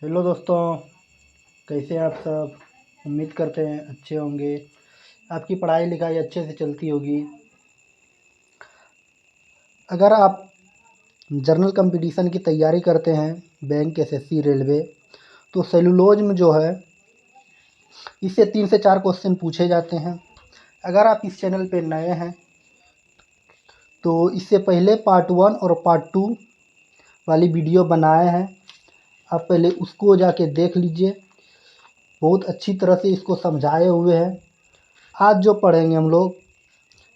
Hello दोस्तों, कैसे हैं आप सब। उम्मीद करते हैं अच्छे होंगे। आपकी पढ़ाई लिखाई अच्छे से चलती होगी। अगर आप जनरल कंपटीशन की तैयारी करते हैं, बैंक, एसएससी, रेलवे, तो सेलुलोज में जो है इससे 3 से 4 क्वेश्चन पूछे जाते हैं। अगर आप इस चैनल पे नए हैं तो इससे पहले पार्ट 1 और पार्ट 2 वाली वीडियो बनाए हैं। आप पहले उसको जाके देख लीजिए। बहुत अच्छी तरह से इसको समझाए हुए हैं। आज जो पढ़ेंगे हम लोग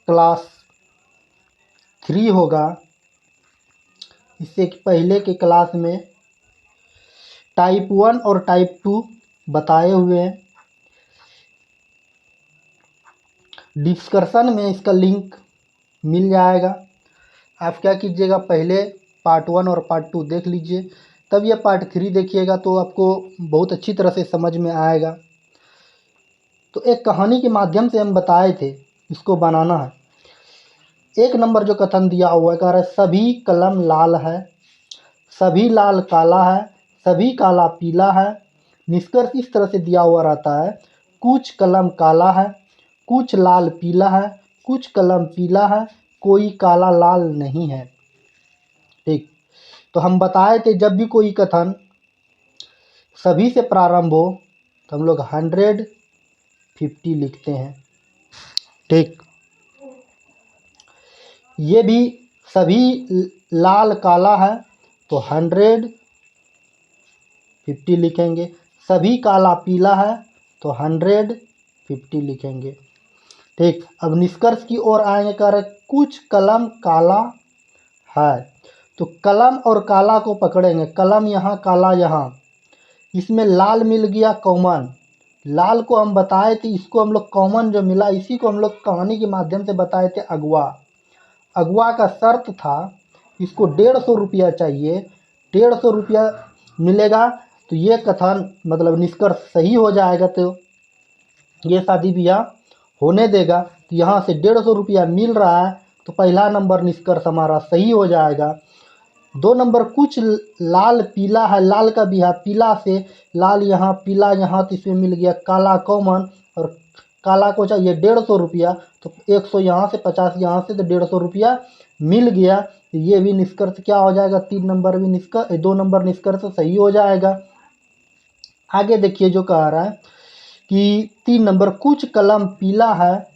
क्लास 3 होगा। इससे पहले के क्लास में टाइप 1 और टाइप 2 बताए हुए हैं। डिस्कशन में इसका लिंक मिल जाएगा। आप क्या कीजिएगा, पहले पार्ट 1 और पार्ट 2 देख लीजिए, तब ये पार्ट 3 देखिएगा तो आपको बहुत अच्छी तरह से समझ में आएगा। तो एक कहानी के माध्यम से हम बताए थे, इसको बनाना है। 1 नंबर जो कथन दिया हुआ है, कह रहा है सभी कलम लाल है, सभी लाल काला है, सभी काला पीला है। निष्कर्ष इस तरह से दिया हुआ रहता है, कुछ कलम काला है, कुछ लाल पीला है, कुछ कलम पीला है, कोई काला लाल नहीं है। ठीक। तो हम बताए थे जब भी कोई कथन सभी से प्रारंभ हो तो हम लोग 150 लिखते हैं। ठीक। ये भी सभी लाल काला है तो 150 लिखेंगे। सभी काला पीला है तो 150 लिखेंगे। ठीक। अब निष्कर्ष की ओर आएंगे, कह रहे कुछ कलम काला है। तो कलम और काला को पकड़ेंगे, कलम यहाँ, काला यहाँ। इसमें लाल मिल गया कॉमन। लाल को हम बताए थे, इसको हम लोग कॉमन जो मिला इसी को हम लोग कहानी के माध्यम से बताए थे अगवा। अगवा का शर्त था इसको 150 रुपया चाहिए। 150 रुपया मिलेगा तो ये कथन मतलब निष्कर्ष सही हो जाएगा। तो ये शादी ब्याह होने देगा। तो यहाँ से 150 रुपया मिल रहा है तो पहला नंबर निष्कर्ष हमारा सही हो जाएगा। 2 नंबर कुछ लाल पीला है, लाल का भी है, पीला से लाल यहाँ पीला यहाँ, तो इसमें मिल गया काला कॉमन। और काला को चाहिए 150 रुपया, तो 100 यहाँ से, 50 यहाँ से, तो 150 रुपया मिल गया। तो ये भी निष्कर्ष क्या हो जाएगा, 3 नंबर भी निष्कर्ष, 2 नंबर निष्कर्ष सही हो जाएगा। आगे देखिए जो कह रहा है कि 3 नंबर कुछ कलम पीला है,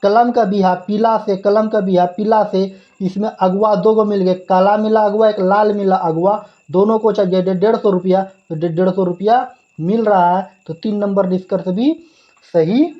कलम का बिहा पीला से, कलम का बिहा पीला से। इसमें अगवा 2 को मिल गए, काला मिला अगवा, एक लाल मिला अगवा। दोनों को चाहिए 150 रुपया, तो 150 रुपया मिल रहा है। तो 3 नंबर निष्कर्ष भी सही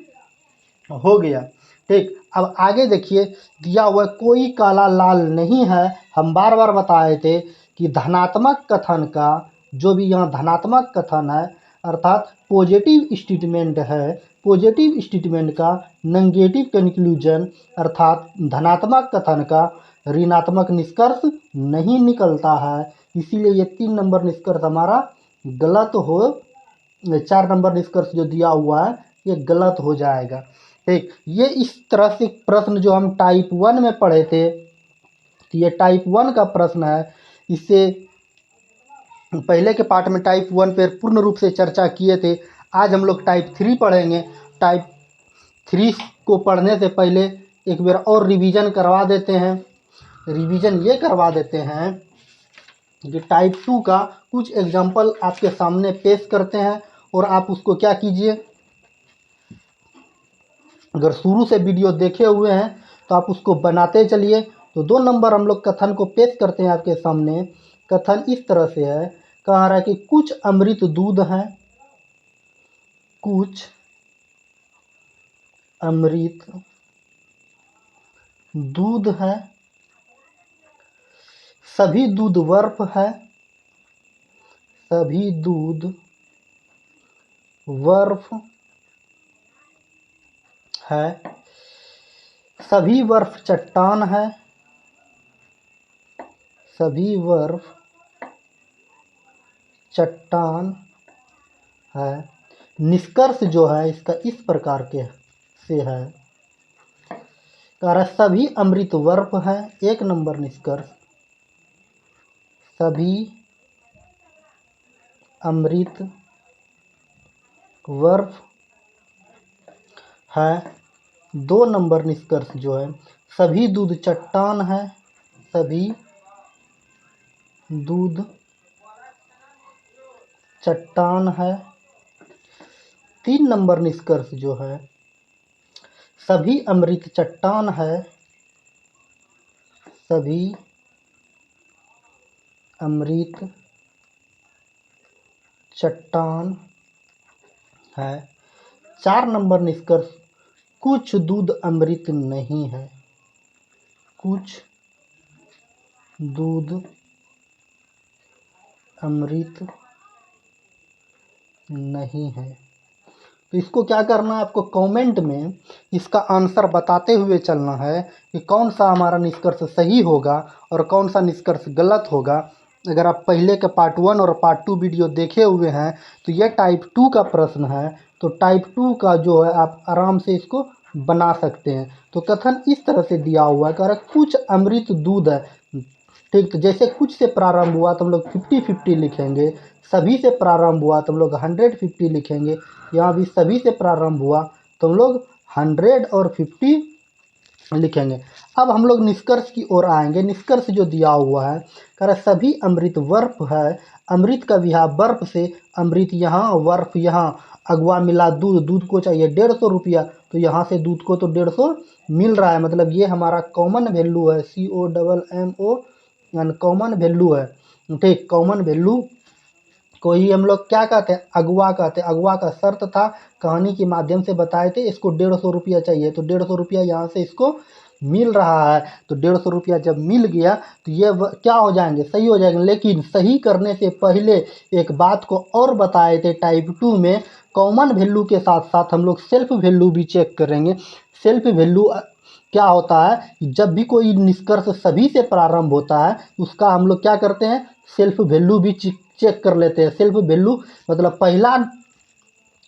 हो गया। ठीक। अब आगे देखिए दिया हुआ कोई काला लाल नहीं है। हम बार बार बताए थे कि धनात्मक कथन का, जो भी यहाँ धनात्मक कथन है अर्थात पॉजिटिव स्टेटमेंट है, पॉजिटिव स्टेटमेंट का नेगेटिव कंक्लूजन अर्थात धनात्मक कथन का ऋणात्मक निष्कर्ष नहीं निकलता है। इसीलिए ये 3 नंबर निष्कर्ष हमारा गलत हो, 4 नंबर निष्कर्ष जो दिया हुआ है ये गलत हो जाएगा। ठीक। ये इस तरह से प्रश्न जो हम टाइप 1 में पढ़े थे, तो ये टाइप 1 का प्रश्न है। इससे पहले के पार्ट में टाइप 1 पर पूर्ण रूप से चर्चा किए थे। आज हम लोग टाइप 3 पढ़ेंगे। टाइप 3 को पढ़ने से पहले एक बार और रिवीजन करवा देते हैं। रिवीजन ये करवा देते हैं कि टाइप 2 का कुछ एग्जाम्पल आपके सामने पेश करते हैं और आप उसको क्या कीजिए, अगर शुरू से वीडियो देखे हुए हैं तो आप उसको बनाते चलिए। तो 2 नंबर हम लोग कथन को पेश करते हैं आपके सामने। कथन इस तरह से है, कह रहा है कि कुछ अमृत दूध है, कुछ अमृत दूध है, सभी दूध बर्फ है, सभी दूध बर्फ है, सभी बर्फ चट्टान है, सभी बर्फ चट्टान है। निष्कर्ष जो है इसका इस प्रकार के से है, कह रहा है सभी अमृत बर्फ है। 1 नंबर निष्कर्ष, सभी अमृत बर्फ है। 2 नंबर निष्कर्ष जो है, सभी दूध चट्टान है, सभी दूध चट्टान है। 3 नंबर निष्कर्ष जो है, सभी अमृत चट्टान है, सभी अमृत चट्टान है। 4 नंबर निष्कर्ष, कुछ दूध अमृत नहीं है, कुछ दूध अमृत नहीं है। तो इसको क्या करना है, आपको कमेंट में इसका आंसर बताते हुए चलना है कि कौन सा हमारा निष्कर्ष सही होगा और कौन सा निष्कर्ष गलत होगा। अगर आप पहले के पार्ट 1 और पार्ट 2 वीडियो देखे हुए हैं तो यह टाइप 2 का प्रश्न है। तो टाइप 2 का जो है आप आराम से इसको बना सकते हैं। तो कथन इस तरह से दिया हुआ है, कह रहा है कुछ अमृत दूध है। ठीक, तो जैसे कुछ से प्रारंभ हुआ तो हम लोग 50-50 लिखेंगे, सभी से प्रारंभ हुआ तो हम लोग 100-50 लिखेंगे। यहाँ भी सभी से प्रारंभ हुआ तो हम लोग 100 और 50 लिखेंगे। अब हम लोग निष्कर्ष की ओर आएंगे। निष्कर्ष जो दिया हुआ है, कह रहा सभी अमृत बर्फ है, अमृत का विवाह बर्फ से, अमृत यहाँ बर्फ यहाँ, अगवा मिला दूध, दूध को चाहिए 150 रुपया, तो यहाँ से दूध को तो 150 मिल रहा है, मतलब ये हमारा कॉमन वैल्यू है, COMMO यानी कॉमन वैल्यू है। ठीक, कॉमन वैल्यू को ही हम लोग क्या कहते हैं, अगवा कहते हैं। अगवा का शर्त था, कहानी के माध्यम से बताए थे, इसको 150 रुपया चाहिए, तो 150 रुपया यहाँ से इसको मिल रहा है। तो 150 रुपया जब मिल गया तो ये क्या हो जाएंगे, सही हो जाएंगे। लेकिन सही करने से पहले एक बात को और बताए थे, टाइप 2 में कॉमन वैल्यू के साथ साथ हम लोग सेल्फ वैल्यू भी चेक करेंगे। सेल्फ वैल्यू क्या होता है, जब भी कोई निष्कर्ष सभी से प्रारंभ होता है उसका हम लोग क्या करते हैं, सेल्फ वैल्यू भी चेक कर लेते हैं। सेल्फ वैल्यू मतलब पहला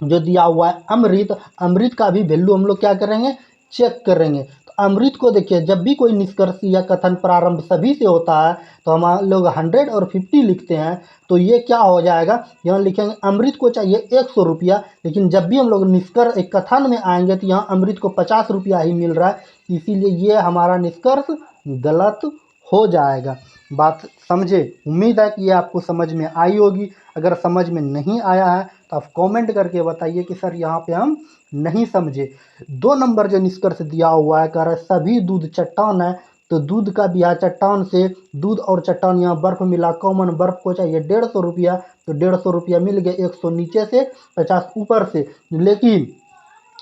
जो दिया हुआ है अमृत, अमृत का भी वैल्यू हम लोग क्या करेंगे, चेक करेंगे। तो अमृत को देखिए, जब भी कोई निष्कर्ष या कथन प्रारंभ सभी से होता है तो हम लोग 100 और 50 लिखते हैं। तो ये क्या हो जाएगा, यहाँ लिखेंगे अमृत को चाहिए 100 रुपया, लेकिन जब भी हम लोग निष्कर्ष एक कथन में आएंगे तो यहाँ अमृत को 50 रुपया ही मिल रहा है, इसीलिए ये हमारा निष्कर्ष गलत हो जाएगा। बात समझे? उम्मीद है कि ये आपको समझ में आई होगी। अगर समझ में नहीं आया है तो आप कमेंट करके बताइए कि सर यहाँ पे हम नहीं समझे। 2 नंबर जो निष्कर्ष दिया हुआ है, कह रहा है सभी दूध चट्टान है, तो दूध का भी है चट्टान से, दूध और चट्टान यहाँ बर्फ मिला, कॉमन बर्फ को चाहिए 150 रुपया, तो 150 रुपया मिल गया, 100 नीचे से 50 ऊपर से। लेकिन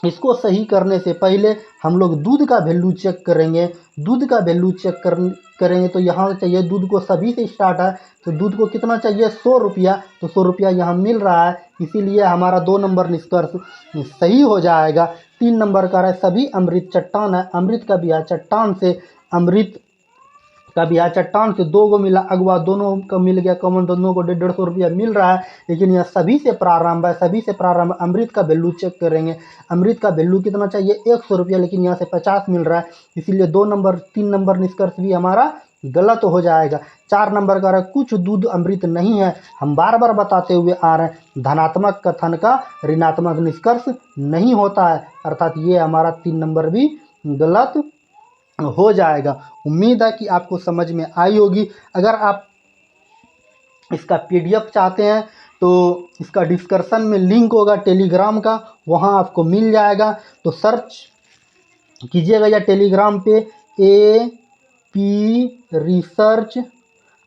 इसको सही करने से पहले हम लोग दूध का वैल्यू चेक करेंगे। दूध का वैल्यू चेक करेंगे तो यहाँ चाहिए, दूध को सभी से स्टार्ट है, तो दूध को कितना चाहिए, 100 रुपया, तो 100 रुपया यहाँ मिल रहा है, इसीलिए हमारा 2 नंबर निष्कर्ष सही हो जाएगा। 3 नंबर का है सभी अमृत चट्टान है, अमृत का भी है चट्टान से, अमृत का भी है चट्टान से, 2 को मिला अगवा, दोनों का मिल गया कॉमन, दोनों को 150 रुपया मिल रहा है। लेकिन यह सभी से प्रारंभ है, सभी से प्रारंभ, अमृत का वैल्यू चेक करेंगे, अमृत का वैल्यू कितना चाहिए, 100 रुपया, लेकिन यहाँ से 50 मिल रहा है, इसीलिए 3 नंबर निष्कर्ष भी हमारा गलत हो जाएगा। 4 नंबर का कुछ दूध अमृत नहीं है, हम बार बार बताते हुए आ रहे हैं, धनात्मक कथन का ऋणात्मक निष्कर्ष नहीं होता है, अर्थात ये हमारा 3 नंबर भी गलत हो जाएगा। उम्मीद है कि आपको समझ में आई होगी। अगर आप इसका PDF चाहते हैं तो इसका डिस्क्रिप्शन में लिंक होगा टेलीग्राम का, वहां आपको मिल जाएगा, तो सर्च कीजिएगा या टेलीग्राम पे AP research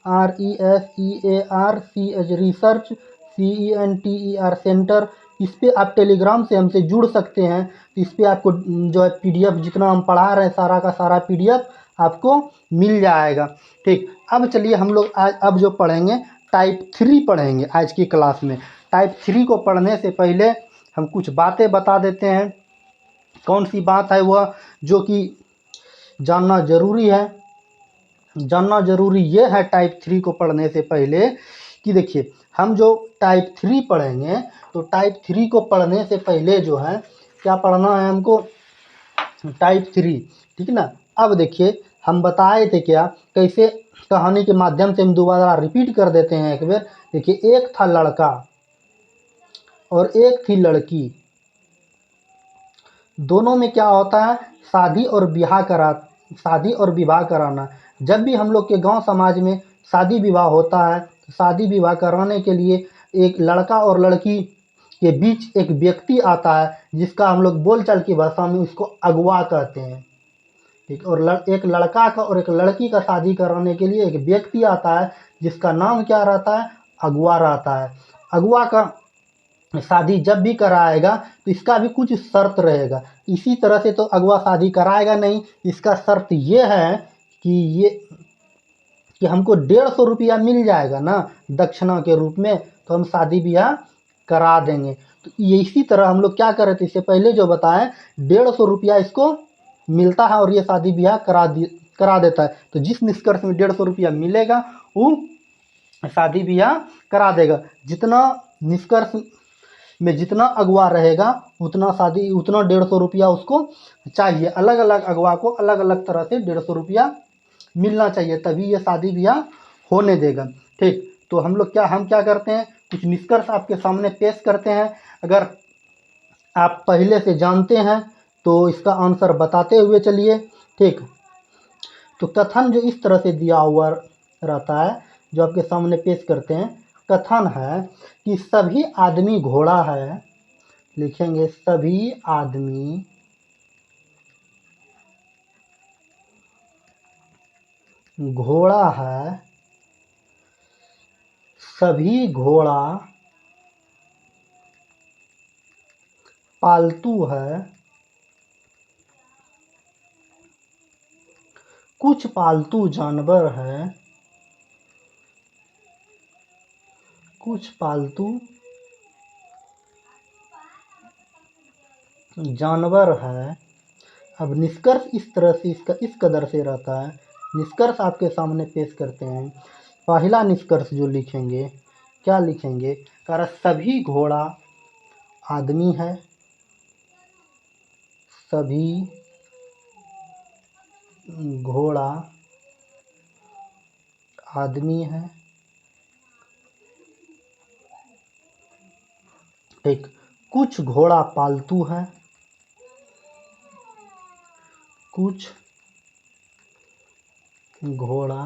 RESEARCH research CENTER centre, इस पे आप टेलीग्राम से हमसे जुड़ सकते हैं। तो इस पे आपको जो है PDF जितना हम पढ़ा रहे हैं सारा का सारा PDF आपको मिल जाएगा। ठीक, अब चलिए हम लोग आज अब जो पढ़ेंगे टाइप 3 पढ़ेंगे आज की क्लास में। टाइप 3 को पढ़ने से पहले हम कुछ बातें बता देते हैं। कौन सी बात है वह जो कि जानना ज़रूरी है। जानना ज़रूरी ये है टाइप 3 को पढ़ने से पहले कि देखिए, हम जो टाइप 3 पढ़ेंगे तो टाइप 3 को पढ़ने से पहले जो है क्या पढ़ना है हमको, टाइप 3, ठीक ना। अब देखिए हम बताए थे क्या, कैसे कहानी के माध्यम से हम दोबारा रिपीट कर देते हैं एक बार। देखिए, एक था लड़का, और एक थी लड़की। दोनों में क्या होता है, शादी और विवाह कराना। जब भी हम लोग के गांव समाज में शादी विवाह होता है तो शादी विवाह कराने के लिए एक लड़का और लड़की के बीच एक व्यक्ति आता है, जिसका हम लोग बोलचाल की भाषा में उसको अगवा कहते हैं। ठीक, और एक लड़का का और एक लड़की का शादी कराने के लिए एक व्यक्ति आता है, जिसका नाम क्या रहता है, अगवा रहता है। अगवा का शादी जब भी कराएगा तो इसका भी कुछ शर्त रहेगा। इसी तरह से तो अगवा शादी कराएगा नहीं, इसका शर्त ये है कि हमको 150 रुपया मिल जाएगा ना दक्षिणा के रूप में, तो हम शादी ब्याह करा देंगे। तो ये इसी तरह हम लोग क्या कर रहे थे, इससे पहले जो बताएं, 150 रुपया इसको मिलता है और ये शादी ब्याह करा देता है। तो जिस निष्कर्ष में 150 रुपया मिलेगा वो शादी ब्याह करा देगा। जितना निष्कर्ष में जितना अगवा रहेगा उतना 150 रुपया उसको चाहिए। अलग अलग अगवा को अलग अलग तरह से 150 रुपया मिलना चाहिए, तभी ये शादी ब्याह होने देगा। ठीक, तो हम क्या करते हैं, कुछ निष्कर्ष आपके सामने पेश करते हैं। अगर आप पहले से जानते हैं तो इसका आंसर बताते हुए चलिए। ठीक, तो कथन जो इस तरह से दिया हुआ रहता है, जो आपके सामने पेश करते हैं, कथन है कि सभी आदमी घोड़ा है। लिखेंगे सभी आदमी घोड़ा है, सभी घोड़ा पालतू है, कुछ पालतू जानवर है, कुछ पालतू जानवर है। अब निष्कर्ष इस तरह से इस कदर से रहता है। निष्कर्ष आपके सामने पेश करते हैं। पहला निष्कर्ष जो लिखेंगे, क्या लिखेंगे, कारण सभी घोड़ा आदमी है, सभी घोड़ा आदमी है। ठीक, कुछ घोड़ा पालतू है, कुछ घोड़ा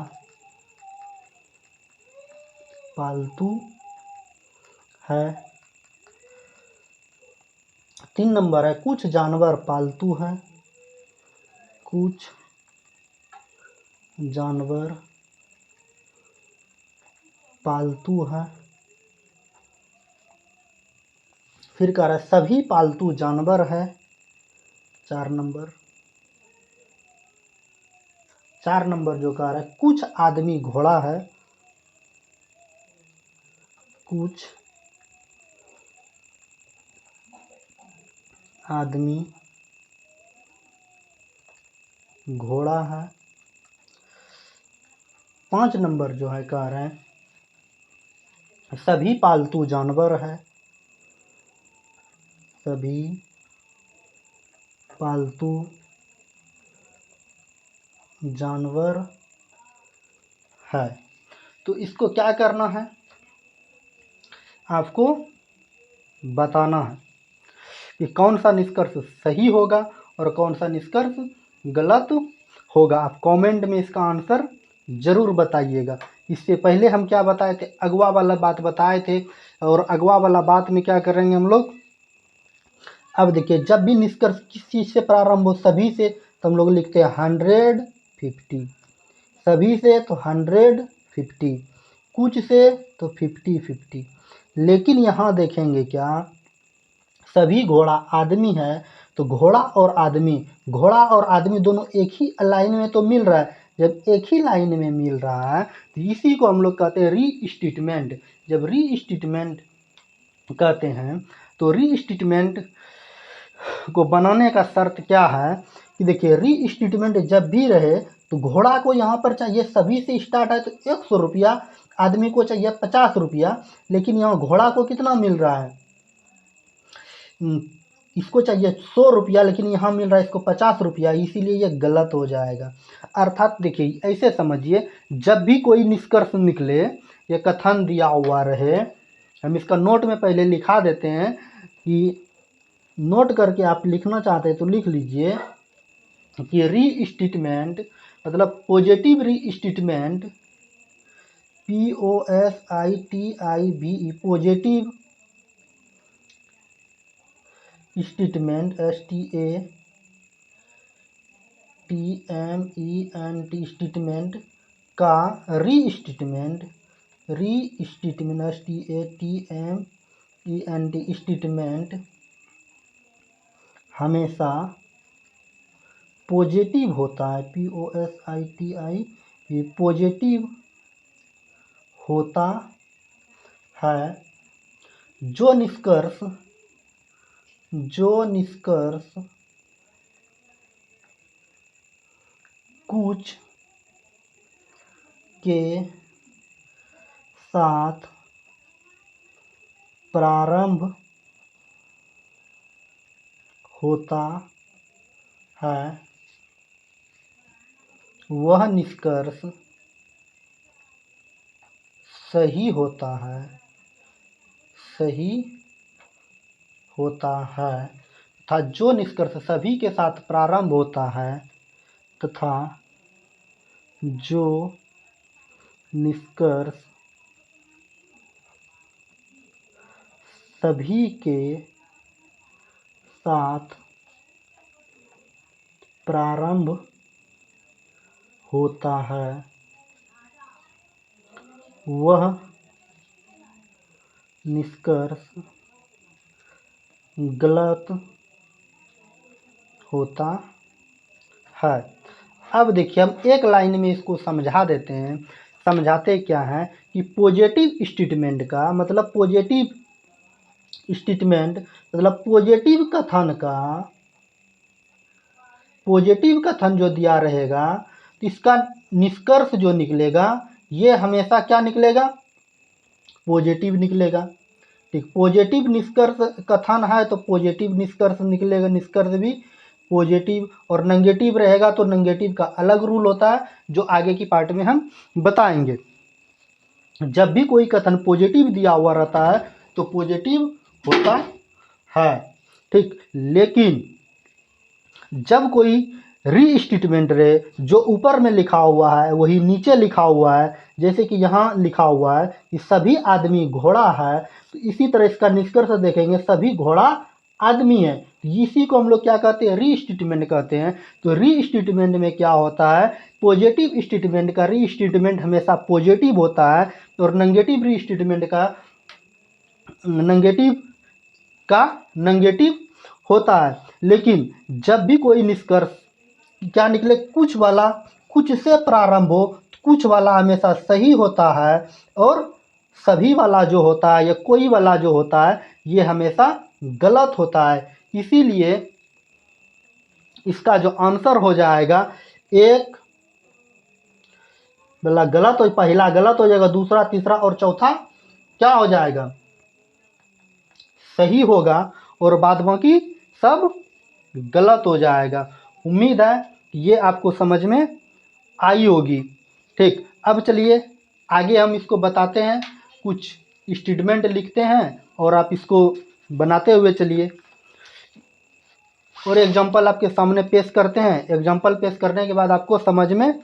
पालतू है। 3 नंबर है, कुछ जानवर पालतू है, कुछ जानवर पालतू है। फिर कह रहा है सभी पालतू जानवर है। 4 नंबर, 4 नंबर जो कह रहा है, कुछ आदमी घोड़ा है, कुछ आदमी घोड़ा है। 5 नंबर जो है कह रहे हैं सभी पालतू जानवर है, सभी पालतू जानवर है। तो इसको क्या करना है, आपको बताना है कि कौन सा निष्कर्ष सही होगा और कौन सा निष्कर्ष गलत होगा। आप कमेंट में इसका आंसर ज़रूर बताइएगा। इससे पहले हम क्या बताए थे, अगवा वाला बात बताए थे, और अगवा वाला बात में क्या करेंगे हम लोग। अब देखिए, जब भी निष्कर्ष किस चीज़ से प्रारंभ हो, सभी से, तो हम लोग लिखते हैं 150, सभी से तो 150, कुछ से तो 50-50। लेकिन यहाँ देखेंगे क्या, सभी घोड़ा आदमी है, तो घोड़ा और आदमी दोनों एक ही लाइन में तो मिल रहा है। जब एक ही लाइन में मिल रहा है तो इसी को हम लोग कहते हैं रीस्टेटमेंट। जब रीस्टेटमेंट कहते हैं तो रीस्टेटमेंट को बनाने का शर्त क्या है कि देखिए, रीस्टेटमेंट जब भी रहे तो घोड़ा को यहाँ पर चाहिए, सभी से स्टार्ट है तो 100 रुपया, आदमी को चाहिए 50 रुपया, लेकिन यहाँ घोड़ा को कितना मिल रहा है, इसको चाहिए 100 रुपया, लेकिन यहाँ मिल रहा है इसको 50 रुपया, इसीलिए ये गलत हो जाएगा। अर्थात देखिए, ऐसे समझिए, जब भी कोई निष्कर्ष निकले, ये कथन दिया हुआ रहे, हम इसका नोट में पहले लिखा देते हैं कि नोट करके आप लिखना चाहते हैं तो लिख लीजिए कि रीस्टेटमेंट मतलब positive restatement POSITIVE positive statement STATMENT statement का रीस्टेटमेंट STATMENT स्टेटमेंट हमेशा पॉजिटिव होता है POSITIV पॉजिटिव होता है। जो निष्कर्ष कुछ के साथ प्रारंभ होता है वह निष्कर्ष सही होता है तथा जो निष्कर्ष सभी के साथ प्रारंभ होता है तथा जो निष्कर्ष सभी के साथ प्रारंभ होता है वह निष्कर्ष गलत होता है। अब देखिए हम एक लाइन में इसको समझा देते हैं। समझाते क्या है कि पॉजिटिव स्टेटमेंट का मतलब पॉजिटिव पॉजिटिव कथन जो दिया रहेगा तो इसका निष्कर्ष जो निकलेगा ये हमेशा क्या निकलेगा, पॉजिटिव निकलेगा। ठीक, पॉजिटिव निष्कर्ष कथन है तो पॉजिटिव निष्कर्ष निकलेगा, निष्कर्ष भी पॉजिटिव। और नेगेटिव रहेगा तो नेगेटिव का अलग रूल होता है जो आगे की पार्ट में हम बताएंगे। जब भी कोई कथन पॉजिटिव दिया हुआ रहता है तो पॉजिटिव होता है। ठीक, लेकिन जब कोई रीस्टेटमेंट रहे जो ऊपर में लिखा हुआ है वही नीचे लिखा हुआ है, जैसे कि यहाँ लिखा हुआ है कि सभी आदमी घोड़ा है, तो इसी तरह इसका निष्कर्ष देखेंगे सभी घोड़ा आदमी है। इसी को हम लोग क्या कहते हैं, रीस्टेटमेंट कहते हैं। तो रीस्टेटमेंट में क्या होता है, पॉजिटिव स्टेटमेंट का रीस्टेटमेंट हमेशा पॉजिटिव होता है और नेगेटिव रीस्टेटमेंट का नेगेटिव होता है। लेकिन जब भी कोई निष्कर्ष क्या निकले, कुछ वाला कुछ से प्रारंभ हो, कुछ वाला हमेशा सही होता है और सभी वाला जो होता है या कोई वाला जो होता है ये हमेशा गलत होता है। इसीलिए इसका जो आंसर हो जाएगा एक वाला गलत हो, पहला गलत हो जाएगा, दूसरा तीसरा और चौथा क्या हो जाएगा, सही होगा और बाद बाकी सब गलत हो जाएगा। उम्मीद है कि ये आपको समझ में आई होगी। ठीक, अब चलिए आगे हम इसको बताते हैं, कुछ स्टेटमेंट लिखते हैं और आप इसको बनाते हुए चलिए और एग्जांपल आपके सामने पेश करते हैं। एग्जांपल पेश करने के बाद आपको समझ में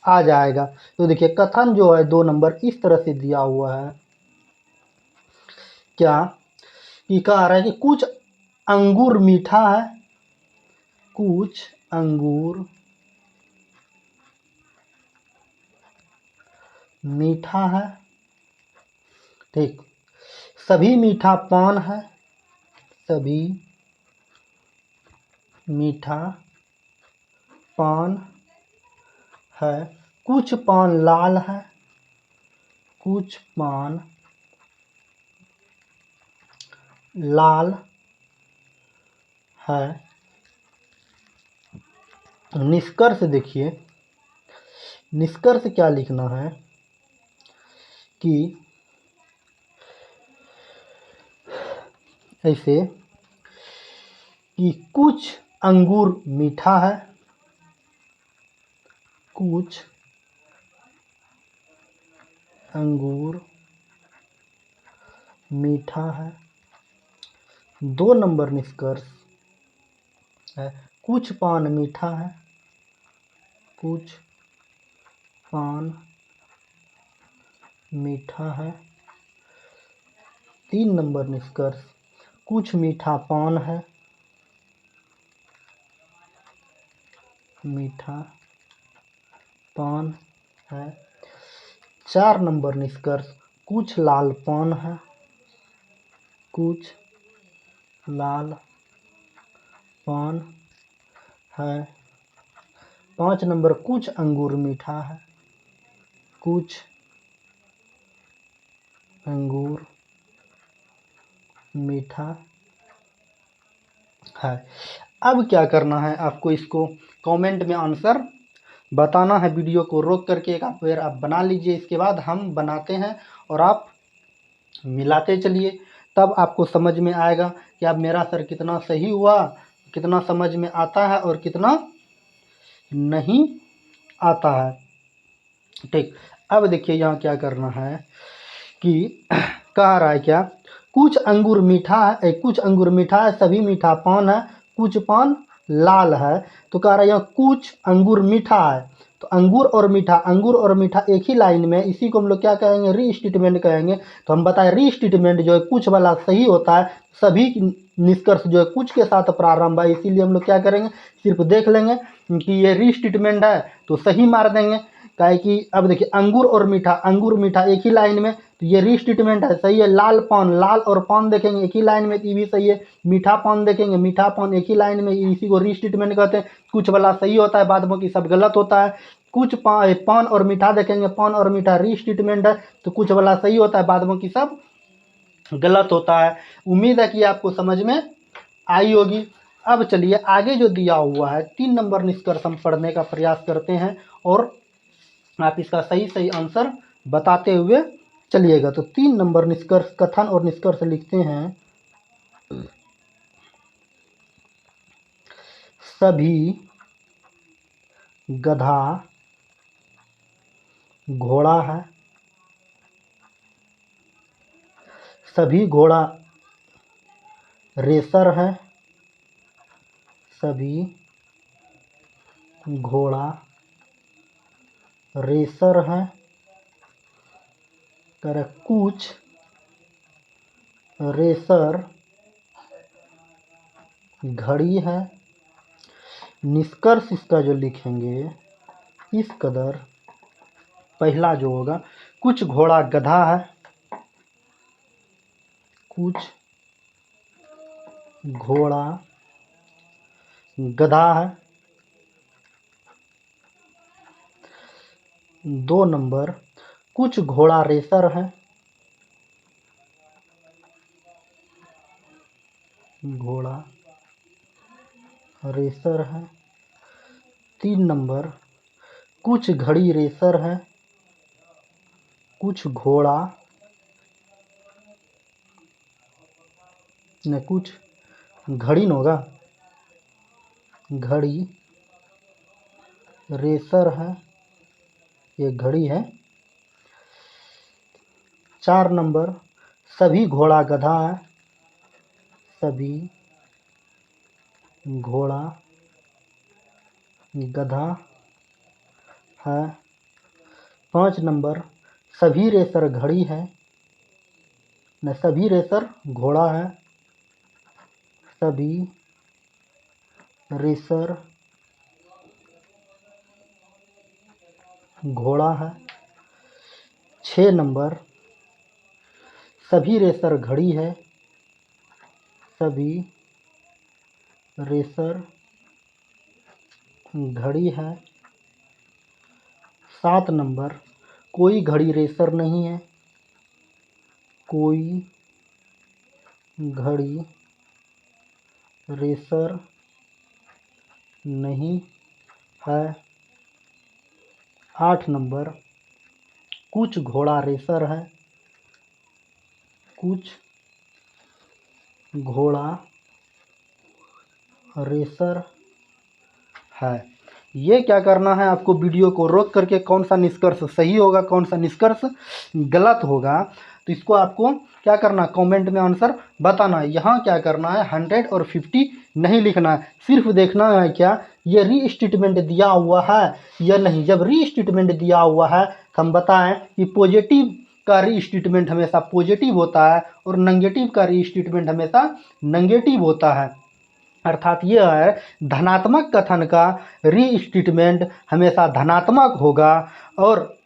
आ जाएगा। तो देखिए कथन जो है 2 नंबर इस तरह से दिया हुआ है, क्या कि कह रहा है कि कुछ अंगूर मीठा है, कुछ अंगूर मीठा है। ठीक, सभी मीठा पान है, सभी मीठा पान है। कुछ पान लाल है, कुछ पान लाल है। निष्कर्ष देखिए, निष्कर्ष क्या लिखना है कि ऐसे कि कुछ अंगूर मीठा है, कुछ अंगूर मीठा है। 2 नंबर निष्कर्ष है कुछ पान मीठा है। कुछ पान मीठा है। 3 नंबर निष्कर्ष कुछ मीठा पान है। मीठा पान है। 4 नंबर निष्कर्ष कुछ लाल पान है। कुछ लाल पान है। 5 नंबर कुछ अंगूर मीठा है। कुछ अंगूर मीठा है। अब क्या करना है आपको, इसको कमेंट में आंसर बताना है। वीडियो को रोक करके एक बार आप बना लीजिए, इसके बाद हम बनाते हैं और आप मिलाते चलिए, तब आपको समझ में आएगा कि अब मेरा सर कितना सही हुआ, कितना समझ में आता है और कितना नहीं आता है। ठीक, अब देखिए यहाँ क्या करना है कि कह रहा है क्या, कुछ अंगूर मीठा है, कुछ अंगूर मीठा है, सभी मीठा पान है, कुछ पान लाल है। तो कह रहा है यहाँ कुछ अंगूर मीठा है, तो अंगूर और मीठा एक ही लाइन में, इसी को हम लोग क्या कहेंगे, री स्टेटमेंट कहेंगे। तो हम बताएं री स्टेटमेंट जो है कुछ वाला सही होता है, सभी निष्कर्ष जो है कुछ के साथ प्रारंभ है, इसीलिए हम लोग क्या करेंगे, सिर्फ देख लेंगे कि ये री स्टेटमेंट है तो सही मार देंगे। काहे कि अब देखिए अंगूर मीठा एक ही लाइन में, तो ये री स्टेटमेंट है, सही है। लाल और पान देखेंगे एक ही लाइन में, तो ये भी सही है। मीठा पान देखेंगे, मीठा पान एक ही लाइन में, इसी को री स्टेटमेंट कहते हैं। कुछ वाला सही होता है, बाद बाकी सब गलत होता है। कुछ पान और मीठा देखेंगे, पान और मीठा री स्टेटमेंट है, तो कुछ वाला सही होता है, बाद बाकी सब गलत होता है। उम्मीद है कि आपको समझ में आई होगी। अब चलिए आगे जो दिया हुआ है 3 नंबर निष्कर्ष हम पढ़ने का प्रयास करते हैं और आप इसका सही सही आंसर बताते हुए चलिएगा। तो 3 नंबर निष्कर्ष, कथन और निष्कर्ष लिखते हैं। सभी गधा घोड़ा है। सभी घोड़ा रेसर है। सभी घोड़ा रेसर है। कुछ रेसर घड़ी है। निष्कर्ष इसका जो लिखेंगे इस कदर, पहला जो होगा, कुछ घोड़ा गधा है। कुछ घोड़ा गधा है। 2 नंबर कुछ घोड़ा रेसर है। घोड़ा रेसर है। 3 नंबर कुछ घड़ी रेसर है। कुछ घोड़ा न, कुछ घड़ी न होगा, घड़ी रेसर है, ये घड़ी है। 4 नंबर सभी घोड़ा गधा है। सभी घोड़ा गधा है। 5 नंबर सभी रेसर घड़ी है, न सभी रेसर घोड़ा है। सभी रेसर घोड़ा है। 6 नंबर सभी रेसर घड़ी है। सभी रेसर घड़ी है। 7 नंबर कोई घड़ी रेसर नहीं है। कोई घड़ी रेसर नहीं है। 8 नंबर कुछ घोड़ा रेसर है। कुछ घोड़ा रेसर है। ये क्या करना है आपको, वीडियो को रोक करके कौन सा निष्कर्ष सही होगा, कौन सा निष्कर्ष गलत होगा, तो इसको आपको क्या करना, कमेंट में आंसर बताना है। यहाँ क्या करना है, 100 और 50 नहीं लिखना है, सिर्फ देखना है क्या ये रीस्टेटमेंट दिया हुआ है या नहीं। जब रीस्टेटमेंट दिया हुआ है तो हम बताएं कि पॉजिटिव का रीस्टेटमेंट हमेशा पॉजिटिव होता है और नेगेटिव का रीस्टेटमेंट हमेशा नेगेटिव होता है। अर्थात यह है धनात्मक कथन का रीस्टेटमेंट हमेशा धनात्मक होगा और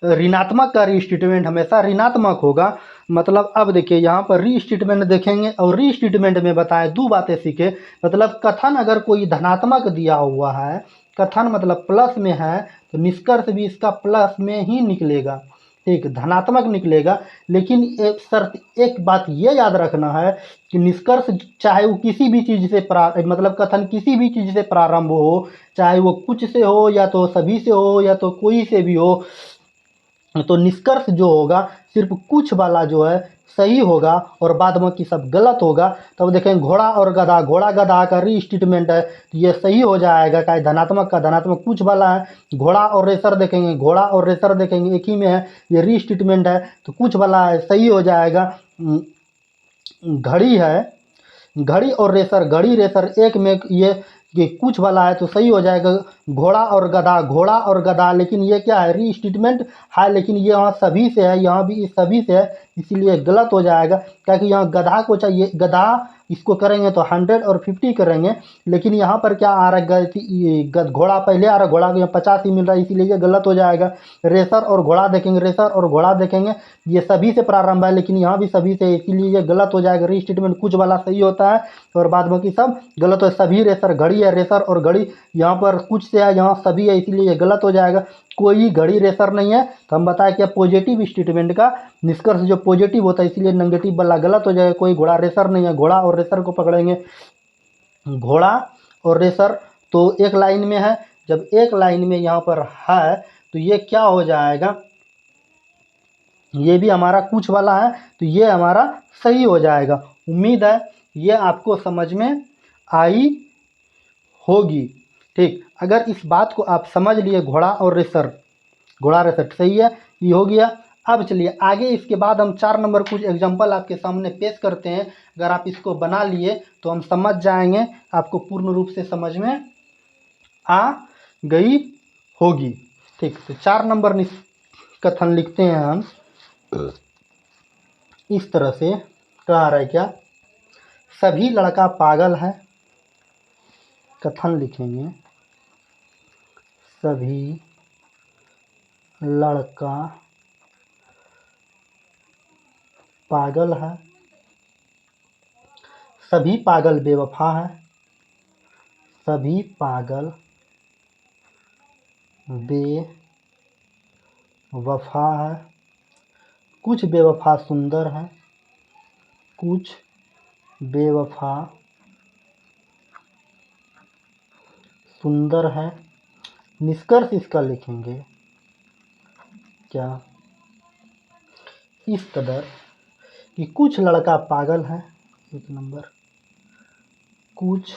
ऋणात्मक का रीस्टेटमेंट हमेशा ऋणात्मक होगा। मतलब अब देखिए यहाँ पर रीस्टेटमेंट देखेंगे और रीस्टेटमेंट में बताए दो बातें सीखे। मतलब कथन अगर कोई धनात्मक दिया हुआ है, कथन मतलब प्लस में है, तो निष्कर्ष भी इसका प्लस में ही निकलेगा, ठीक, धनात्मक निकलेगा। लेकिन एक शर्त, एक बात ये याद रखना है कि निष्कर्ष चाहे वो किसी भी चीज़ से मतलब कथन किसी भी चीज़ से प्रारंभ हो, चाहे वो कुछ से हो या तो सभी से हो या तो कोई से भी हो, तो निष्कर्ष जो होगा सिर्फ कुछ वाला जो है सही होगा और बाद बाकी सब गलत होगा। तब देखें घोड़ा और गधा, घोड़ा गधा का रीस्टेटमेंट है तो ये सही हो जाएगा, क्या धनात्मक का धनात्मक कुछ वाला है। घोड़ा और रेसर देखेंगे, घोड़ा और रेसर देखेंगे एक ही में है, ये रीस्टेटमेंट है तो कुछ वाला है सही हो जाएगा। घड़ी है, घड़ी और रेसर, घड़ी रेसर एक में ये कुछ वाला है तो सही हो जाएगा। घोड़ा और गधा, घोड़ा और गधा, लेकिन ये क्या है रीस्टेटमेंट है, लेकिन ये यहाँ सभी से है, यहाँ भी इस सभी से है, इसीलिए गलत हो जाएगा। क्योंकि यहाँ गधा को चाहिए, गधा इसको करेंगे तो 100 और 50 करेंगे, लेकिन यहाँ पर क्या आ रहा है, घोड़ा पहले आ रहा है, घोड़ा को यहाँ 50 ही मिल रहा है, इसीलिए ये गलत हो जाएगा। रेसर और घोड़ा देखेंगे, रेसर और घोड़ा देखेंगे, ये सभी से प्रारंभ है लेकिन यहाँ भी सभी से, इसीलिए ये गलत हो जाएगा। रीस्टेटमेंट कुछ वाला सही होता है और बाद बाकी सब गलत हो। सभी रेसर, घड़ी है रेसर और घड़ी, यहाँ पर कुछ से है, यहाँ सभी है, इसीलिए ये गलत हो जाएगा। कोई घड़ी रेसर नहीं है तो हम बताएं क्या पॉजिटिव स्टेटमेंट का निष्कर्ष जो पॉजिटिव होता है, इसीलिए नेगेटिव वाला गलत हो जाएगा। कोई घोड़ा रेसर नहीं है, घोड़ा और रेसर को पकड़ेंगे, घोड़ा और रेसर तो एक लाइन में है, जब एक लाइन में यहाँ पर है तो ये क्या हो जाएगा, ये भी हमारा कुछ वाला है तो ये हमारा सही हो जाएगा। उम्मीद है ये आपको समझ में आई होगी, ठीक। अगर इस बात को आप समझ लिए, घोड़ा और रेसर, घोड़ा रेसर सही है, ये हो गया। अब चलिए आगे, इसके बाद हम 4 नंबर कुछ एग्जांपल आपके सामने पेश करते हैं। अगर आप इसको बना लिए तो हम समझ जाएंगे, आपको पूर्ण रूप से समझ में आ गई होगी, ठीक। तो 4 नंबर कथन लिखते हैं हम इस तरह से, कहा रहा है क्या, सभी लड़का पागल है। कथन लिखेंगे सभी लड़का पागल है, सभी पागल बेवफा है, सभी पागल बेवफा है, कुछ बेवफा सुंदर है, कुछ बेवफा सुंदर है। निष्कर्ष इसका लिखेंगे क्या, इस कदर कि कुछ लड़का पागल है, एक नंबर, कुछ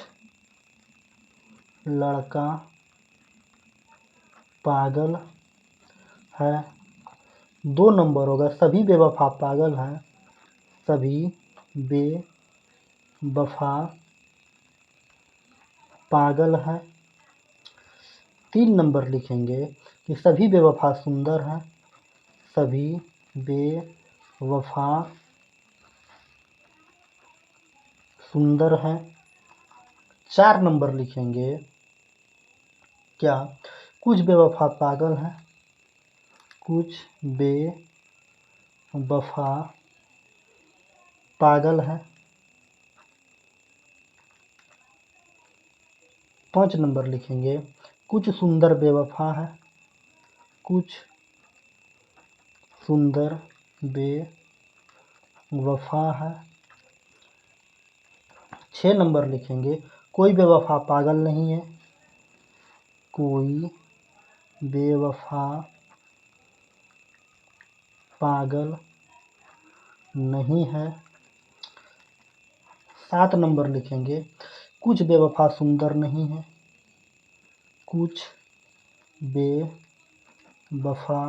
लड़का पागल है। 2 नंबर होगा सभी बेवफा पागल है, सभी बेवफा पागल है। 3 नंबर लिखेंगे कि सभी बेवफा सुंदर है, सभी बेवफा सुंदर है। 4 नंबर लिखेंगे क्या, कुछ बेवफा पागल है, कुछ बेवफा पागल है। 5 नंबर लिखेंगे कुछ सुंदर बेवफा है, कुछ सुंदर बेवफा है। 6 नंबर लिखेंगे कोई बेवफा पागल नहीं है, कोई बेवफा पागल नहीं है। 7 नंबर लिखेंगे कुछ बेवफा सुंदर नहीं है, कुछ बेवफा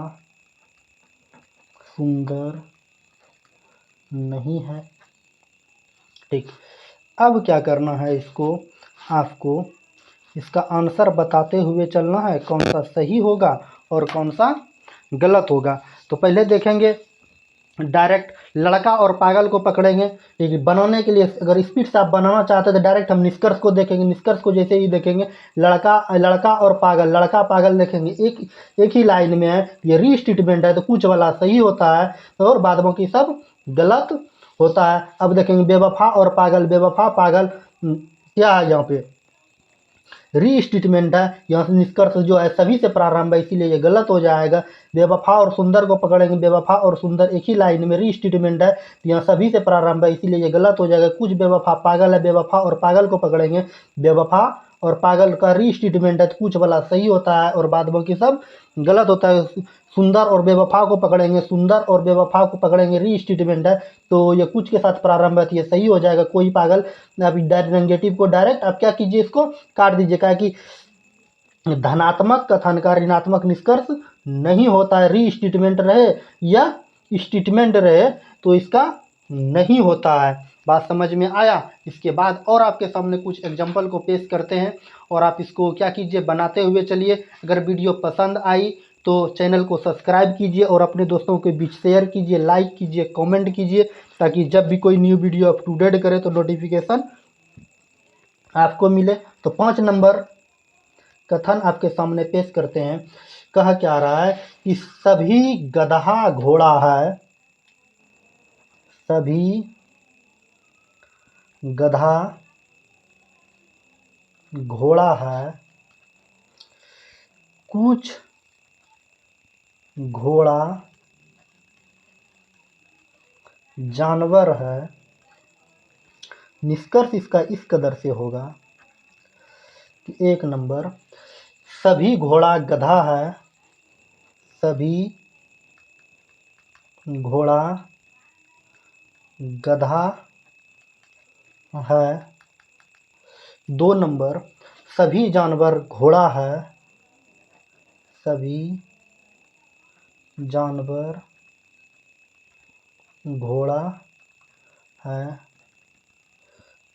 सुंदर नहीं है। ठीक, अब क्या करना है, इसको आपको इसका आंसर बताते हुए चलना है, कौन सा सही होगा और कौन सा गलत होगा। तो पहले देखेंगे, डायरेक्ट लड़का और पागल को पकड़ेंगे। ठीक है, बनाने के लिए अगर स्पीड से आप बनाना चाहते हैं तो डायरेक्ट हम निष्कर्ष को देखेंगे। निष्कर्ष को जैसे ही देखेंगे, लड़का और पागल, लड़का पागल देखेंगे, एक ही लाइन में है, ये री स्टेटमेंट है तो कुछ वाला सही होता है और बाद बाकी सब गलत होता है। अब देखेंगे बेवफा और पागल, बेवफा पागल क्या है, यहाँ पे री स्टेटमेंट है, यहाँ से निष्कर्ष जो है सभी से प्रारंभ है, इसीलिए ये गलत हो जाएगा। बेवफा और सुंदर को पकड़ेंगे, बेवफा और सुंदर एक ही लाइन में री स्टेटमेंट है, तो यहाँ सभी से प्रारंभ है, इसीलिए ये गलत हो जाएगा। कुछ बेवफा पागल है, बेवफा और पागल को पकड़ेंगे, बेवफा और पागल का री स्टेटमेंट है तो कुछ वाला सही होता है और बाद बाकी सब गलत होता है। सुंदर और बेवफा को पकड़ेंगे, सुंदर और बेवफा को पकड़ेंगे, री स्टेटमेंट है तो ये कुछ के साथ प्रारंभ है तो ये सही हो जाएगा। कोई पागल, अभी नेगेटिव को डायरेक्ट आप क्या कीजिए, इसको काट दीजिए, क्या कि धनात्मक कथन का ऋणात्मक निष्कर्ष नहीं होता है। री स्टेटमेंट रहे या स्टेटमेंट रहे तो इसका नहीं होता है। बात समझ में आया। इसके बाद और आपके सामने कुछ एग्जाम्पल को पेश करते हैं और आप इसको क्या कीजिए, बनाते हुए चलिए। अगर वीडियो पसंद आई तो चैनल को सब्सक्राइब कीजिए और अपने दोस्तों के बीच शेयर कीजिए, लाइक कीजिए, कमेंट कीजिए, ताकि जब भी कोई new video up to date करे तो नोटिफिकेशन आपको मिले। तो 5 नंबर कथन आपके सामने पेश करते हैं। कहा क्या रहा है कि सभी गधा घोड़ा है, सभी गधा घोड़ा है, कुछ घोड़ा जानवर है। निष्कर्ष इसका इस कदर से होगा कि 1 नंबर, सभी घोड़ा गधा है, सभी घोड़ा गधा है। 2 नंबर, सभी जानवर घोड़ा है, सभी जानवर घोड़ा है।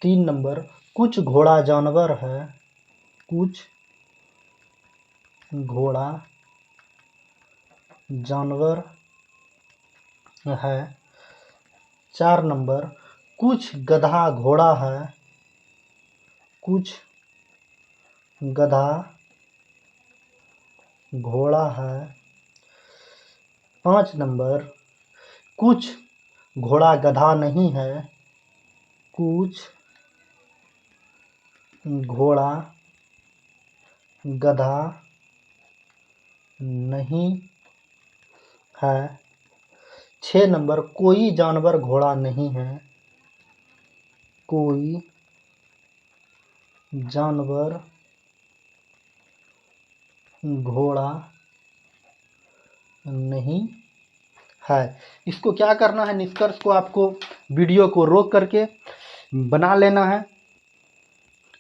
3 नंबर, कुछ घोड़ा जानवर है, कुछ घोड़ा जानवर है। 4 नंबर, कुछ गधा घोड़ा है, कुछ गधा घोड़ा है। 5 नंबर, कुछ घोड़ा गधा नहीं है, कुछ घोड़ा गधा नहीं है। 6 नंबर, कोई जानवर घोड़ा नहीं है, कोई जानवर घोड़ा नहीं है। इसको क्या करना है, निष्कर्ष को आपको वीडियो को रोक करके बना लेना है।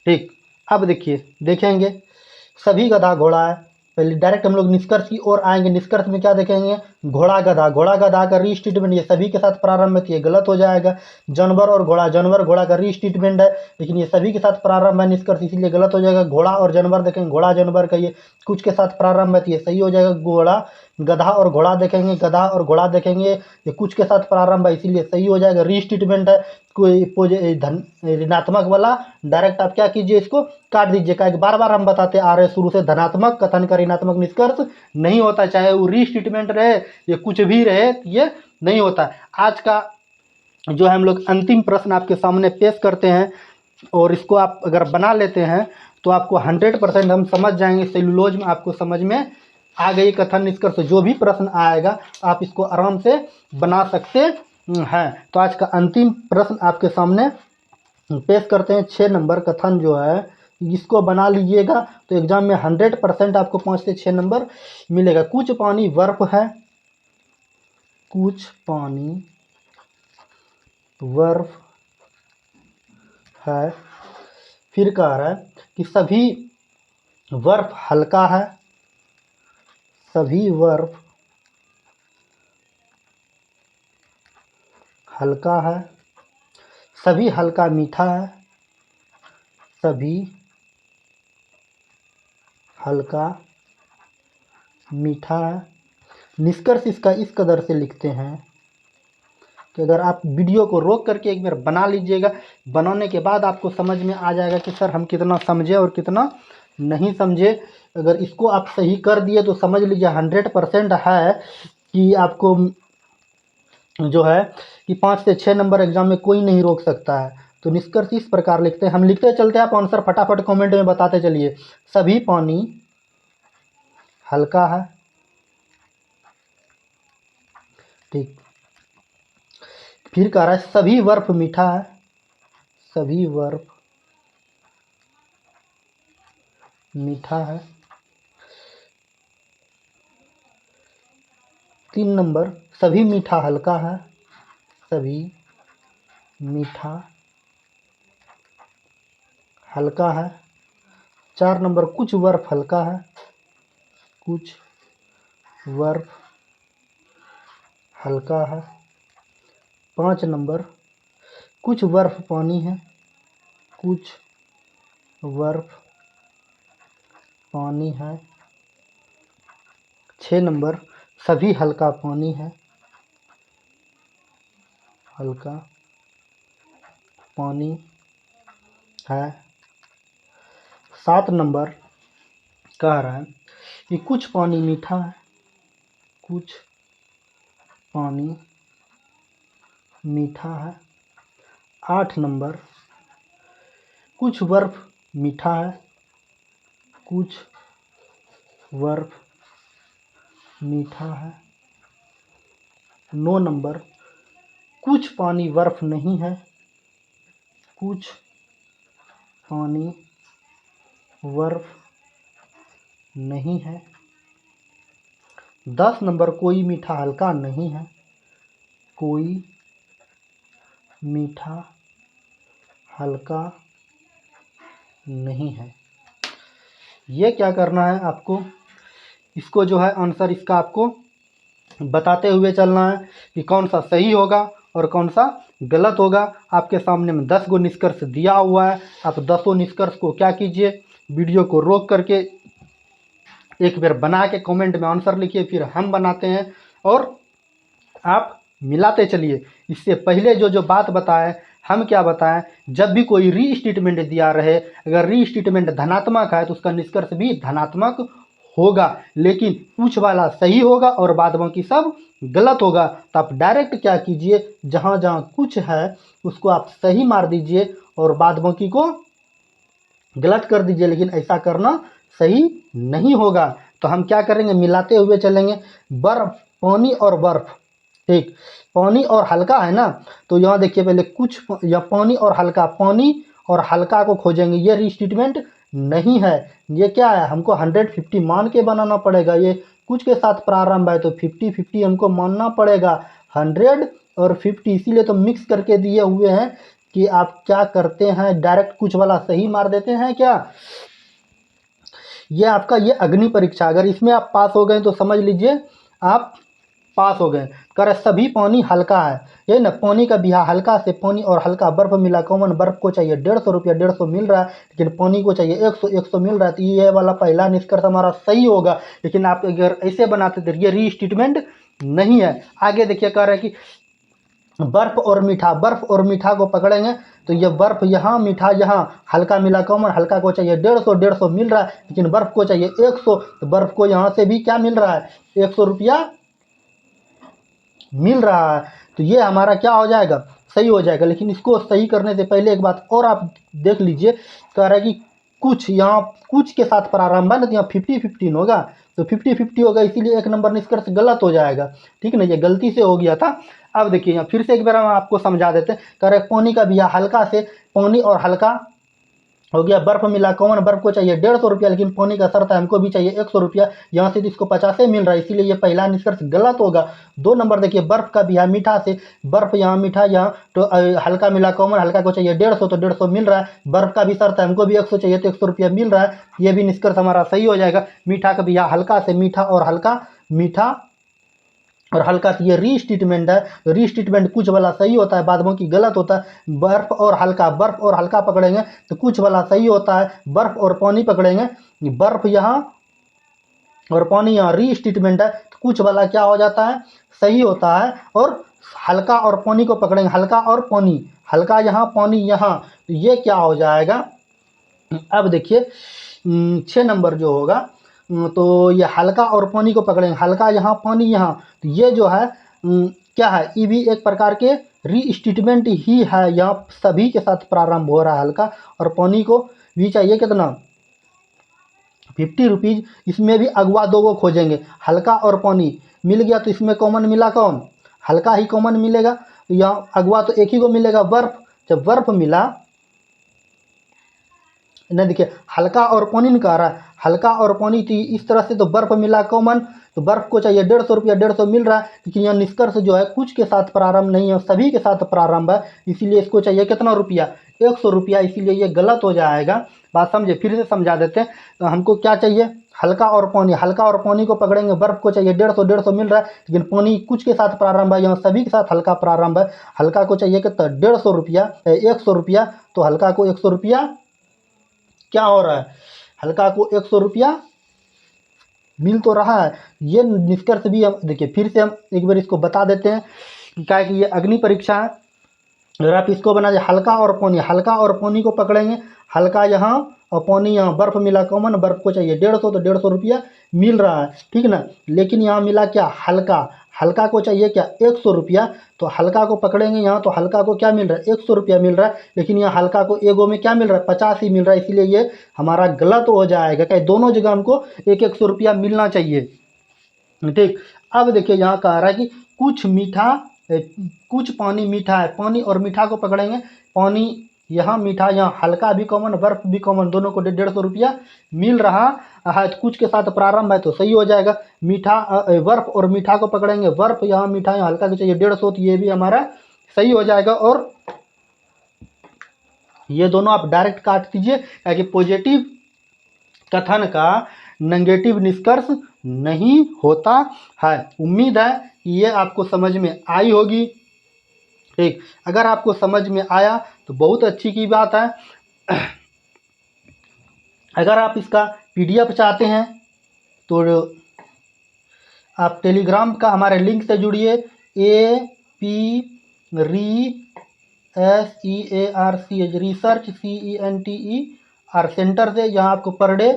ठीक, अब देखिए, देखेंगे सभी गधा घोड़ा है। पहले डायरेक्ट हम लोग निष्कर्ष की ओर आएंगे। निष्कर्ष में क्या देखेंगे, घोड़ा गधा, घोड़ा गधा का री स्टेटमेंट ये सभी के साथ प्रारंभ है तो ये गलत हो जाएगा। जानवर और घोड़ा, जानवर घोड़ा का री स्टेटमेंट है लेकिन ये सभी के साथ प्रारंभ है, निष्कर्ष इसीलिए गलत हो जाएगा। घोड़ा और जानवर देखेंगे, घोड़ा जानवर का ये कुछ के साथ प्रारंभ है तो ये सही हो जाएगा। घोड़ा गधा और घोड़ा देखेंगे, गधा और घोड़ा देखेंगे, ये कुछ के साथ प्रारंभ है इसीलिए सही हो जाएगा। री स्टेटमेंट है कोई धन ऋणात्मक वाला, डायरेक्ट आप क्या कीजिए, इसको काट दीजिए। क्या बार बार हम बताते आ रहे हैं शुरू से, धनात्मक कथन का ऋणात्मक निष्कर्ष नहीं होता, चाहे वो री स्टेटमेंट रहे या कुछ भी रहे, ये नहीं होता। आज का जो हम लोग अंतिम प्रश्न आपके सामने पेश करते हैं और इसको आप अगर बना लेते हैं तो आपको 100% हम समझ जाएंगे। सेलुलोज में आपको समझ में आ गई कथन निष्कर्ष, जो भी प्रश्न आएगा आप इसको आराम से बना सकते हैं। तो आज का अंतिम प्रश्न आपके सामने पेश करते हैं। 6 नंबर कथन जो है इसको बना लीजिएगा तो एग्जाम में 100% आपको 5 से 6 नंबर मिलेगा। कुछ पानी बर्फ है, कुछ पानी बर्फ है। फिर कह रहा है कि सभी बर्फ हल्का है, सभी बर्फ हल्का है, सभी हल्का मीठा है, सभी हल्का मीठा है। निष्कर्ष इसका इस कदर से लिखते हैं कि अगर आप वीडियो को रोक करके एक बार बना लीजिएगा, बनाने के बाद आपको समझ में आ जाएगा कि सर हम कितना समझे और कितना नहीं समझे। अगर इसको आप सही कर दिए तो समझ लीजिए 100% है कि आपको जो है कि 5 से 6 नंबर एग्जाम में कोई नहीं रोक सकता है। तो निष्कर्ष इस प्रकार लिखते हैं, हम लिखते चलते हैं, आप आंसर फटाफट कमेंट में बताते चलिए। सभी पानी हल्का है, ठीक। फिर कह रहा है सभी बर्फ मीठा है, सभी बर्फ मीठा है। 3 नंबर सभी मीठा हल्का है, सभी मीठा हल्का है। 4 नंबर कुछ बर्फ हल्का है, कुछ बर्फ हल्का है। 5 नंबर कुछ बर्फ पानी है, कुछ बर्फ पानी है। 6 नंबर सभी हल्का पानी है, हल्का पानी है। 7 नंबर कह रहा है कि कुछ पानी मीठा है, कुछ पानी मीठा है। 8 नंबर कुछ बर्फ मीठा है, कुछ बर्फ मीठा है। 9 नंबर कुछ पानी बर्फ नहीं है, कुछ पानी बर्फ नहीं है। 10 नंबर कोई मीठा हल्का नहीं है, कोई मीठा हल्का नहीं है। ये क्या करना है आपको, इसको जो है आंसर इसका आपको बताते हुए चलना है कि कौन सा सही होगा और कौन सा गलत होगा। आपके सामने में 10 गो निष्कर्ष दिया हुआ है, आप 10 निष्कर्ष को क्या कीजिए, वीडियो को रोक करके एक बार बना के कमेंट में आंसर लिखिए, फिर हम बनाते हैं और आप मिलाते चलिए। इससे पहले जो जो बात बताएं, हम क्या बताएं, जब भी कोई रीस्टेटमेंट दिया रहे, अगर रीस्टेटमेंट धनात्मक है तो उसका निष्कर्ष भी धनात्मक होगा, लेकिन कुछ वाला सही होगा और बाद बाकी सब गलत होगा। तो आप डायरेक्ट क्या कीजिए, जहाँ जहाँ कुछ है उसको आप सही मार दीजिए और बाद बाकी को गलत कर दीजिए, लेकिन ऐसा करना सही नहीं होगा। तो हम क्या करेंगे, मिलाते हुए चलेंगे। बर्फ, पानी और बर्फ, ठीक। पानी और हल्का है ना, तो यहाँ देखिए पहले कुछ या पानी और हल्का, पानी और हल्का को खोजेंगे, ये रीस्टेटमेंट नहीं है। ये क्या है, हमको 150 मान के बनाना पड़ेगा। ये कुछ के साथ प्रारंभ है तो 50-50 हमको मानना पड़ेगा। 100 और 50 इसीलिए तो मिक्स करके दिए हुए हैं कि आप क्या करते हैं, डायरेक्ट कुछ वाला सही मार देते हैं क्या। ये आपका ये अग्नि परीक्षा, अगर इसमें आप पास हो गए तो समझ लीजिए आप पास हो गए। कर सभी पानी हल्का है, ये ना पानी का बिहा हल्का से, पानी और हल्का बर्फ मिला कॉमन, बर्फ को चाहिए 150 रुपया, 150 मिल रहा है, लेकिन पानी को चाहिए 100 मिल रहा है। तो ये वाला पहला निष्कर्ष हमारा सही होगा। लेकिन आप अगर ऐसे बनाते थे, ये रीस्टेटमेंट नहीं है। आगे देखिए कह रहे हैं कि बर्फ और मीठा, बर्फ और मीठा को पकड़ेंगे तो ये बर्फ यहाँ, मीठा यहाँ, हल्का मिला कॉमन, हल्का को चाहिए 150 मिल रहा है, लेकिन बर्फ को चाहिए 100। तो बर्फ को यहाँ से भी क्या मिल रहा है, 100 रुपया मिल रहा है। तो ये हमारा क्या हो जाएगा, सही हो जाएगा। लेकिन इसको सही करने से पहले एक बात और आप देख लीजिए, कह रहा है कि कुछ, यहाँ कुछ के साथ प्रारंभ है ना, तो यहाँ 50-50 होगा, तो 50-50 होगा, इसीलिए एक नंबर निष्कर्ष गलत हो जाएगा, ठीक ना। ये गलती से हो गया था। अब देखिए यहाँ फिर से एक बार हम आपको समझा देते हैं। कह रहे पानी का बिया हल्का से, पानी और हल्का हो गया, बर्फ मिला कॉमन, बर्फ को चाहिए 150 रुपया, लेकिन पानी का शर्त है हमको भी चाहिए 100 रुपया, यहाँ से तो इसको 50 मिल रहा है, इसीलिए ये पहला निष्कर्ष गलत होगा। 2 नंबर देखिए, बर्फ का बिया मीठा से, बर्फ यहाँ मीठा यहाँ, तो हल्का मिला कॉमन, हल्का को चाहिए 150, तो 150 मिल रहा है, बर्फ का भी शर्त है हमको भी 100 चाहिए, तो 100 रुपया मिल रहा है। ये भी निष्कर्ष हमारा सही हो जाएगा। मीठा का बिया हल्का से, मीठा और हल्का, मीठा और हल्का से ये रीस्टेटमेंट है, तो रीस्टेटमेंट कुछ वाला सही होता है, बाद बाकी गलत होता है। बर्फ और हल्का पकड़ेंगे तो कुछ वाला सही होता है, बर्फ और पानी पकड़ेंगे, बर्फ यहाँ और पानी यहाँ, रीस्टेटमेंट है तो कुछ वाला क्या हो जाता है, सही होता है। और हल्का और पानी को पकड़ेंगे, हल्का और पानी, हल्का यहाँ पानी यहाँ, तो ये क्या हो जाएगा। अब देखिए 6 नंबर जो होगा, तो ये हल्का और पानी को पकड़ेंगे, हल्का यहाँ पानी यहाँ, तो ये जो है क्या है, ये भी एक प्रकार के रीस्टेटमेंट ही है। यहाँ सभी के साथ प्रारंभ हो रहा है, हल्का और पानी को भी चाहिए कितना, 50 रुपीज़। इसमें भी अगवा दो को खोजेंगे, हल्का और पानी मिल गया, तो इसमें कॉमन मिला कौन, हल्का ही कॉमन मिलेगा। तो यहाँ अगवा तो एक ही को मिलेगा, बर्फ। जब बर्फ मिला, नहीं देखिए हल्का और पानी नहीं कह रहा है, हल्का और पानी, तो इस तरह से तो बर्फ मिला कॉमन, तो बर्फ को चाहिए 150 रुपया, 150 मिल रहा है, लेकिन यह निष्कर्ष जो है कुछ के साथ प्रारंभ नहीं है, सभी के साथ प्रारंभ है, इसीलिए इसको चाहिए कितना रुपया, 100 रुपया, इसीलिए ये गलत हो जाएगा। बात समझे, फिर से समझा देते हैं। तो हमको क्या चाहिए, हल्का और पानी, हल्का और पानी को पकड़ेंगे, बर्फ को चाहिए 150 मिल रहा है, लेकिन पानी कुछ के साथ प्रारंभ है, यहाँ सभी के साथ हल्का प्रारंभ है। हल्का को चाहिए कितना, 150 रुपया, 100 रुपया, तो हल्का को 100 रुपया क्या हो रहा है, हल्का को 100 रुपया मिल तो रहा है। ये निष्कर्ष भी हम देखिए, फिर से हम एक बार इसको बता देते हैं कि क्या है कि ये अग्नि परीक्षा है। अगर आप इसको बना जाए हल्का और पानी, हल्का और पानी को पकड़ेंगे, हल्का यहाँ और पानी यहाँ, बर्फ मिला कॉमन, बर्फ को चाहिए 150, तो 150 रुपया मिल रहा है, ठीक ना। लेकिन यहाँ मिला क्या, हल्का, हल्का को चाहिए क्या, 100 रुपया, तो हल्का को पकड़ेंगे यहाँ, तो हल्का को क्या मिल रहा है, 100 रुपया मिल रहा है, लेकिन यहाँ हल्का को एगो में क्या मिल रहा है, 50 ही मिल रहा है, इसीलिए ये हमारा गलत हो जाएगा। क्या दोनों जगह हमको 100 रुपया मिलना चाहिए, ठीक। अब देखिए यहाँ कह रहा है कि कुछ मीठा, कुछ पानी मीठा है, पानी और मीठा को पकड़ेंगे, पानी यहाँ मीठा, यहाँ हल्का भी कॉमन, बर्फ भी कॉमन, दोनों को 150 रुपया मिल रहा है, तो कुछ के साथ प्रारंभ है तो सही हो जाएगा। मीठा बर्फ और मीठा को पकड़ेंगे, बर्फ यहाँ मीठा, यहाँ हल्का को चाहिए 150, तो ये भी हमारा सही हो जाएगा। और ये दोनों आप डायरेक्ट काट दीजिए, ताकि पॉजिटिव कथन का नेगेटिव निष्कर्ष नहीं होता है। उम्मीद है कि ये आपको समझ में आई होगी, ठीक। अगर आपको समझ में आया तो बहुत अच्छी की बात है। अगर आप इसका PDF चाहते हैं तो आप टेलीग्राम का हमारे लिंक से जुड़िए, APRESEARCH रिसर्च CENTER सेंटर से, यहाँ आपको पर डे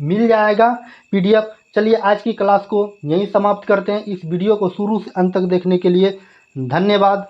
मिल जाएगा PDF। चलिए आज की क्लास को यहीं समाप्त करते हैं। इस वीडियो को शुरू से अंत तक देखने के लिए धन्यवाद।